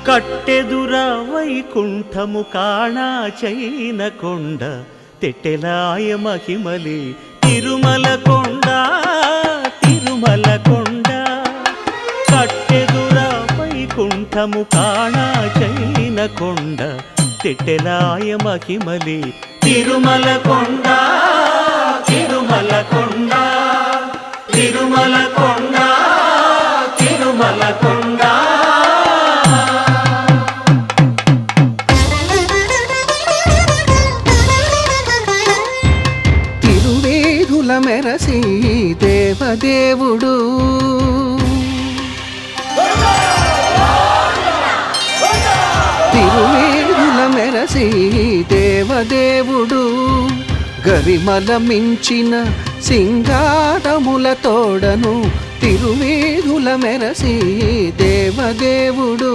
కట్టెదుర వైకుంఠము కాణా చైన కొండ తెట్టెలాయ మహిమలి తిరుమల కొండ తిరుమల కొండ కట్టెదుర వైకుంఠము కాణా చైన కొండ తెట్టెలాయ మహిమలి తిరుమల కొండ తిరుమల కొండ తిరుమల కొండ తిరుమల కొండ తిరువేధుల మెరసి దేవదేవుడు తిరువేధుల మెరసి దేవదేవుడు గరిమల మించిన సింగారముల తోడను తిరువేధుల మెరసి దేవదేవుడు